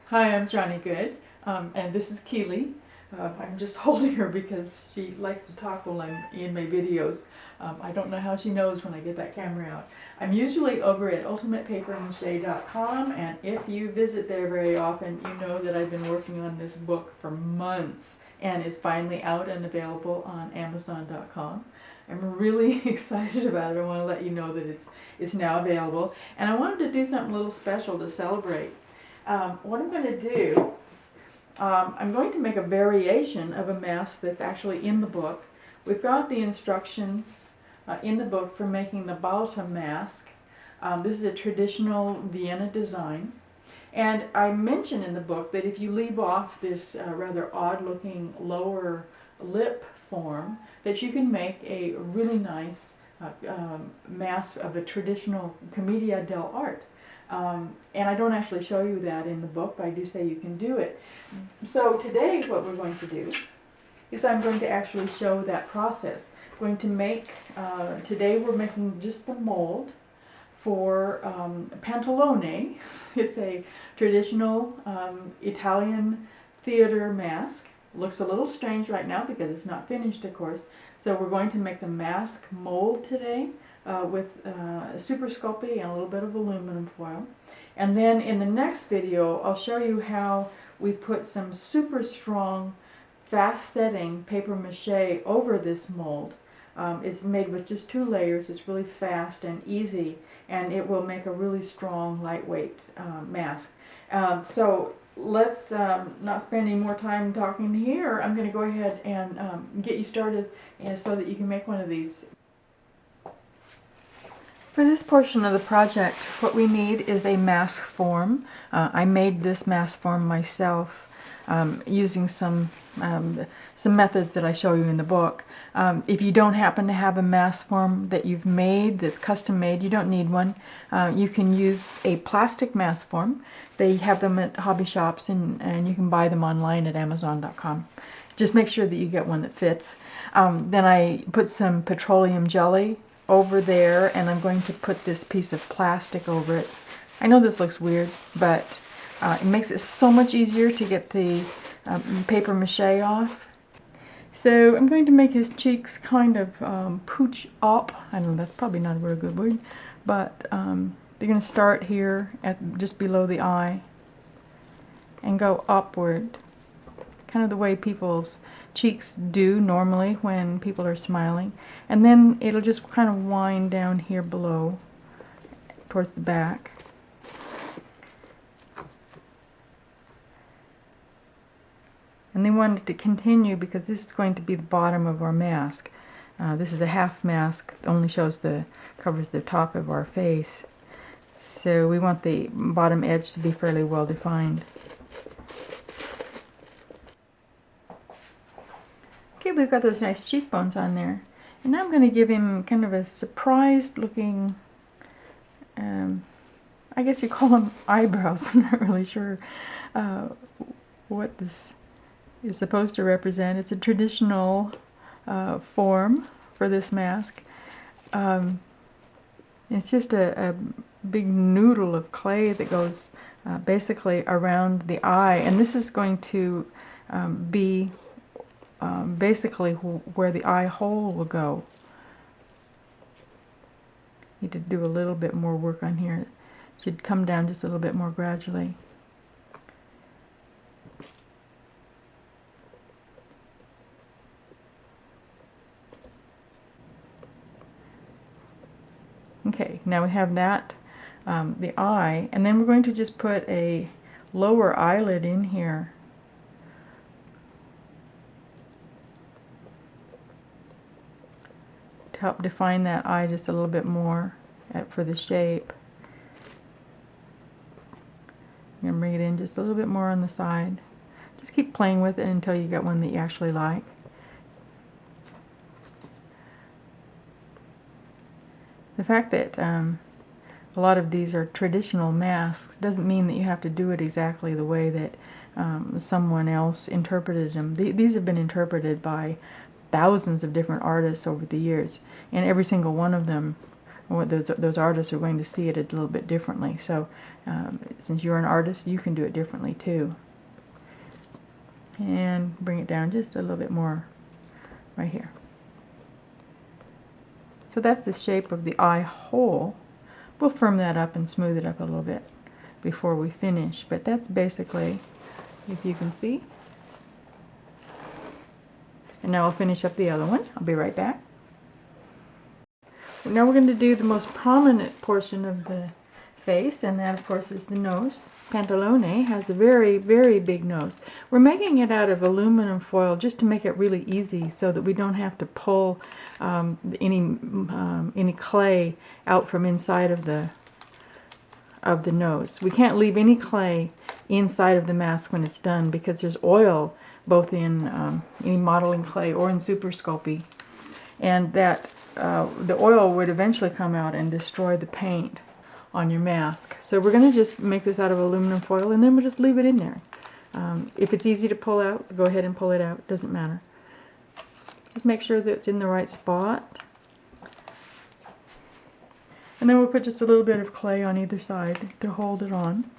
Hi, I'm Johnny Good, and this is Keely. I'm just holding her because she likes to talk while I'm in my videos. I don't know how she knows when I get that camera out. I'm usually over at ultimatepapermache.com, and if you visit there very often, you know that I've been working on this book for months, and it's finally out and available on Amazon.com. I'm really excited about it. I want to let you know that it's now available, and I wanted to do something a little special to celebrate. What I'm going to do, I'm going to make a variation of a mask that's actually in the book. We've got the instructions in the book for making the Balta mask. This is a traditional Vienna design. And I mention in the book that if you leave off this rather odd looking lower lip form, that you can make a really nice mask of a traditional commedia dell'arte. And I don't actually show you that in the book, but I do say you can do it. So today what we're going to do is I'm going to actually show that process. I'm going to make, today we're making just the mold for Pantalone. It's a traditional Italian theater mask. Looks a little strange right now because it's not finished, of course. So we're going to make the mask mold today with Super Sculpey and a little bit of aluminum foil. And then in the next video, I'll show you how we put some super strong, fast-setting paper mache over this mold. It's made with just 2 layers. It's really fast and easy, and it will make a really strong, lightweight mask. So let's not spend any more time talking here. I'm going to go ahead and get you started so that you can make one of these. For this portion of the project, what we need is a mask form. I made this mask form myself using some methods that I show you in the book. If you don't happen to have a mask form that you've made, that's custom made, you don't need one. You can use a plastic mask form. They have them at hobby shops, and you can buy them online at Amazon.com. Just make sure that you get one that fits. Then I put some petroleum jelly over there, and I'm going to put this piece of plastic over it. I know this looks weird, but it makes it so much easier to get the paper mache off. So I'm going to make his cheeks kind of pooch up. I don't know, that's probably not a very good word, but they're going to start here at just below the eye and go upward, kind of the way people's cheeks do normally when people are smiling, and then it'll just kind of wind down here below towards the back. And they want it to continue because this is going to be the bottom of our mask. This is a half mask, only covers the top of our face, so we want the bottom edge to be fairly well defined. Okay, we've got those nice cheekbones on there. And now I'm going to give him kind of a surprised looking, I guess you call them eyebrows. I'm not really sure what this is supposed to represent. It's a traditional form for this mask. It's just a big noodle of clay that goes basically around the eye. And this is going to be basically where the eye hole will go. Need to do a little bit more work on here. It should come down just a little bit more gradually. Okay, now we have that, the eye, and then we're going to just put a lower eyelid in here. To help define that eye just a little bit more for the shape. I'm going to bring it in just a little bit more on the side. Just keep playing with it until you get one that you actually like. The fact that a lot of these are traditional masks doesn't mean that you have to do it exactly the way that someone else interpreted them. These have been interpreted by thousands of different artists over the years, and every single one of them Or those artists are going to see it a little bit differently. So since you're an artist, you can do it differently too. And bring it down just a little bit more right here. So that's the shape of the eye hole. We'll firm that up and smooth it up a little bit before we finish, but that's basically, if you can see. And now I'll finish up the other one. I'll be right back. Now we're going to do the most prominent portion of the face, and that of course is the nose. Pantalone has a very, very big nose. We're making it out of aluminum foil just to make it really easy so that we don't have to pull any clay out from inside of the nose. We can't leave any clay inside of the mask when it's done because there's oil both in any modeling clay or in Super Sculpey, and that the oil would eventually come out and destroy the paint on your mask. So we're going to just make this out of aluminum foil, and then we'll just leave it in there. If it's easy to pull out, go ahead and pull it out. It doesn't matter. Just make sure that it's in the right spot. And then we'll put just a little bit of clay on either side to hold it on.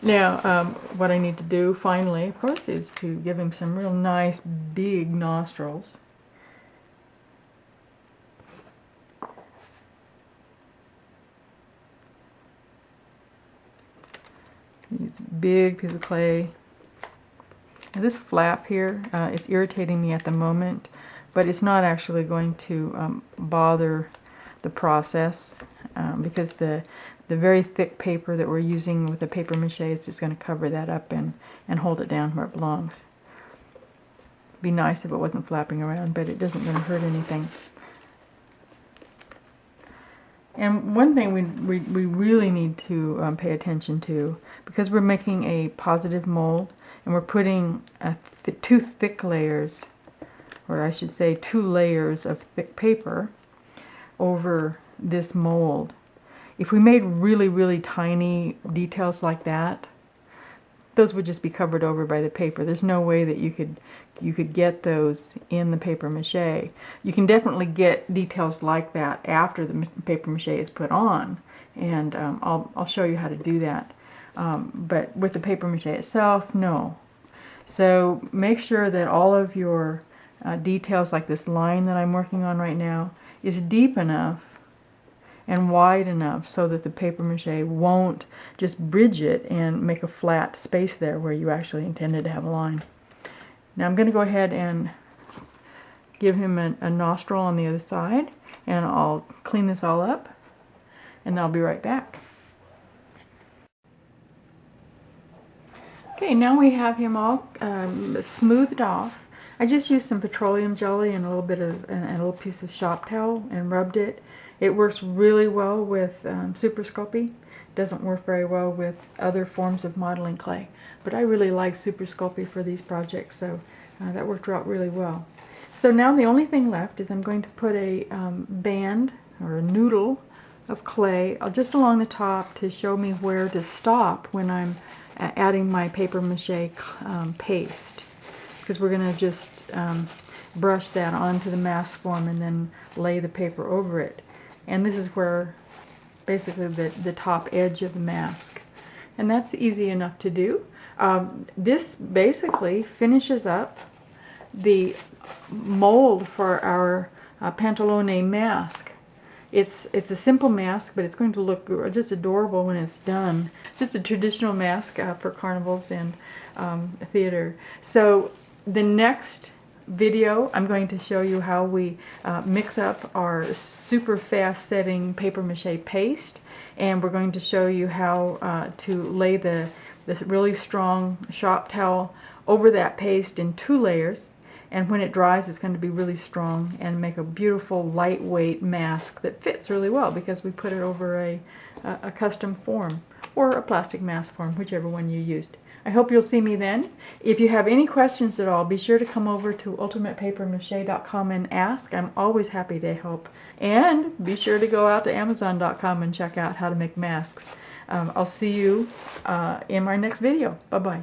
Now, what I need to do finally, of course, is to give him some real nice big nostrils. Use a big piece of clay. Now, this flap here, it's irritating me at the moment, but it's not actually going to bother the process because the very thick paper that we're using with the paper mache is just going to cover that up and hold it down where it belongs. It'd be nice if it wasn't flapping around, but it doesn't going to hurt anything. And one thing we really need to pay attention to, because we're making a positive mold and we're putting two thick layers, or I should say 2 layers of thick paper over this mold. If we made really, really tiny details like that, those would just be covered over by the paper. There's no way that you could get those in the paper mache. You can definitely get details like that after the paper mache is put on, and I'll show you how to do that. But with the paper mache itself, no. So make sure that all of your details, like this line that I'm working on right now, is deep enough and wide enough so that the paper mache won't just bridge it and make a flat space there where you actually intended to have a line. Now I'm going to go ahead and give him a nostril on the other side, and I'll clean this all up, and I'll be right back. Okay, now we have him all smoothed off. I just used some petroleum jelly and a little bit of a little piece of shop towel and rubbed it. It works really well with Super Sculpey. It doesn't work very well with other forms of modeling clay, but I really like Super Sculpey for these projects, so that worked out really well. So now the only thing left is I'm going to put a band or a noodle of clay just along the top to show me where to stop when I'm adding my paper mache paste, because we're going to just brush that onto the mask form and then lay the paper over it. And this is where basically the top edge of the mask. And that's easy enough to do. This basically finishes up the mold for our Pantalone mask. It's a simple mask, but it's going to look just adorable when it's done. Just a traditional mask for carnivals and theater. So the next video, I'm going to show you how we mix up our super fast setting paper mache paste, and we're going to show you how to lay the really strong shop towel over that paste in 2 layers, and when it dries it's going to be really strong and make a beautiful lightweight mask that fits really well because we put it over a custom form or a plastic mask form, whichever one you used. I hope you'll see me then. If you have any questions at all, be sure to come over to ultimatepapermache.com and ask. I'm always happy to help. And be sure to go out to Amazon.com and check out how to make masks. I'll see you in my next video. Bye-bye.